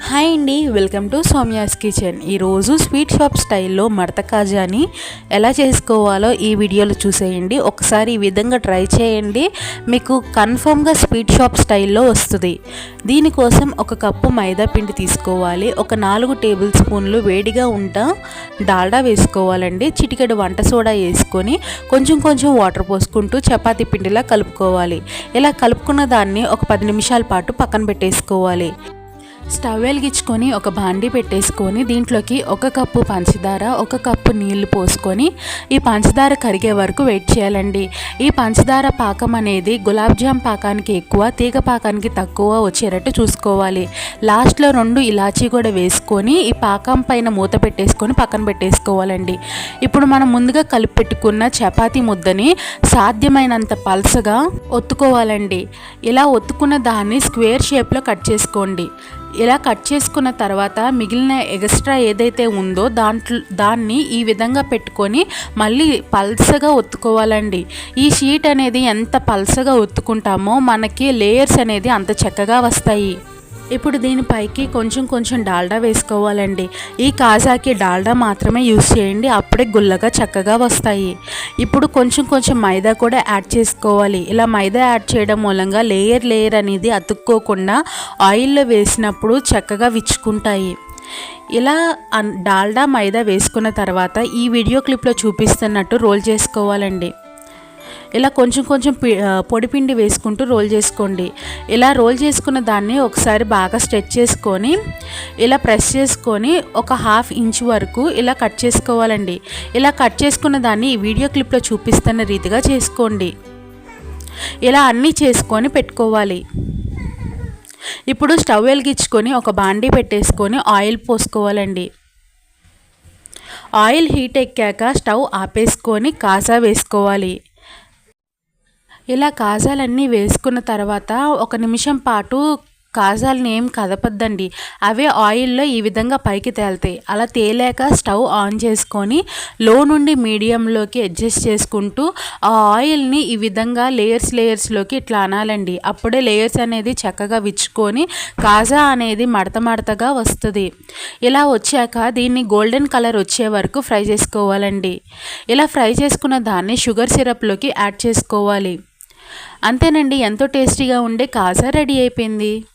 Hi అండి, welcome to Soumya's kitchen. ఈరోజు sweet shop స్టైల్లో మడత కాజాని ఎలా చేసుకోవాలో ఈ వీడియోలో చూసేయండి. ఒకసారి ఈ విధంగా ట్రై చేయండి, మీకు కన్ఫర్మ్గా స్వీట్ షాప్ స్టైల్లో వస్తుంది. దీనికోసం ఒక కప్పు మైదా పిండి తీసుకోవాలి. ఒక 4 టేబుల్ స్పూన్లు వేడిగా డాల్డా వేసుకోవాలండి. చిటికెడు వంట సోడా వేసుకొని కొంచెం కొంచెం వాటర్ పోసుకుంటూ చపాతీ పిండిలా కలుపుకోవాలి. ఇలా కలుపుకున్న దాన్ని ఒక 10 నిమిషాల పాటు పక్కన పెట్టేసుకోవాలి. స్టవ్ వెలిగించుకొని ఒక బాండీ పెట్టేసుకొని దీంట్లోకి 1 కప్పు పంచదార, 1 కప్పు నీళ్లు పోసుకొని ఈ పంచదార కరిగే వరకు వెయిట్ చేయాలండి. ఈ పంచదార పాకం అనేది గులాబ్ జామ్ పాకానికి ఎక్కువ, తీగ పాకానికి తక్కువ వచ్చేటట్టు చూసుకోవాలి. లాస్ట్లో 2 ఇలాచీ కూడా వేసుకొని ఈ పాకం పైన మూత పెట్టేసుకొని పక్కన పెట్టేసుకోవాలండి. ఇప్పుడు మనం ముందుగా కలిపి పెట్టుకున్న చపాతీ ముద్దని సాధ్యమైనంత పల్సగా ఒత్తుకోవాలండి. ఇలా ఒత్తుకున్న దాన్ని స్క్వేర్ షేప్లో కట్ చేసుకోండి. ఇలా కట్ చేసుకున్న తర్వాత మిగిలిన ఎక్స్ట్రా ఏదైతే ఉందో దాన్ని ఈ విధంగా పెట్టుకొని మళ్ళీ పల్సగా ఒత్తుకోవాలండి. ఈ షీట్ అనేది ఎంత పల్సగా ఒత్తుకుంటామో మనకి లేయర్స్ అనేది అంత చక్కగా వస్తాయి. ఇప్పుడు దీనిపైకి కొంచెం కొంచెం డాల్డా వేసుకోవాలండి. ఈ కాజాకి డాల్డా మాత్రమే యూస్ చేయండి, అప్పుడే గుల్లగా చక్కగా వస్తాయి. ఇప్పుడు కొంచెం కొంచెం మైదా కూడా యాడ్ చేసుకోవాలి. ఇలా మైదా యాడ్ చేయడం మూలంగా లేయర్ అనేది అతుక్కోకుండా ఆయిల్లో వేసినప్పుడు చక్కగా విచ్చుకుంటాయి. ఇలా డాల్డా మైదా వేసుకున్న తర్వాత ఈ వీడియో క్లిప్లో చూపిస్తున్నట్టు రోల్ చేసుకోవాలండి. ఇలా కొంచెం కొంచెం పొడిపిండి వేసుకుంటూ రోల్ చేసుకోండి. ఇలా రోల్ చేసుకున్న దాన్ని ఒకసారి బాగా స్ట్రెచ్ చేసుకొని ఇలా ప్రెస్ చేసుకొని ఒక 1/2 ఇంచ్ వరకు ఇలా కట్ చేసుకోవాలండి. ఇలా కట్ చేసుకున్న దాన్ని ఈ వీడియో క్లిప్లో చూపిస్తున్న రీతిగా చేసుకోండి. ఇలా అన్నీ చేసుకొని పెట్టుకోవాలి. ఇప్పుడు స్టవ్ వెలిగించుకొని ఒక బాండీ పెట్టేసుకొని ఆయిల్ పోసుకోవాలండి. ఆయిల్ హీట్ ఎక్కాక స్టవ్ ఆపేసుకొని కాజా వేసుకోవాలి. ఇలా కాజాలన్నీ వేసుకున్న తర్వాత 1 నిమిషం పాటు కాజాలని ఏం కదపద్దండి, అవే ఆయిల్లో ఈ విధంగా పైకి తేలుతాయి. అలా తేలాక స్టవ్ ఆన్ చేసుకొని లో నుండి మీడియంలోకి అడ్జస్ట్ చేసుకుంటూ ఆ ఆయిల్ని ఈ విధంగా లేయర్స్లోకి ఇట్లా అనాలండి. అప్పుడే లేయర్స్ అనేది చక్కగా విచ్చుకొని కాజా అనేది మడతగా వస్తుంది. ఇలా వచ్చాక దీన్ని గోల్డెన్ కలర్ వచ్చే వరకు ఫ్రై చేసుకోవాలండి. ఇలా ఫ్రై చేసుకున్న దాన్ని షుగర్ సిరప్లోకి యాడ్ చేసుకోవాలి. అంతేనండి, ఎంతో టేస్టీగా ఉండే కాజా రెడీ అయిపోయింది.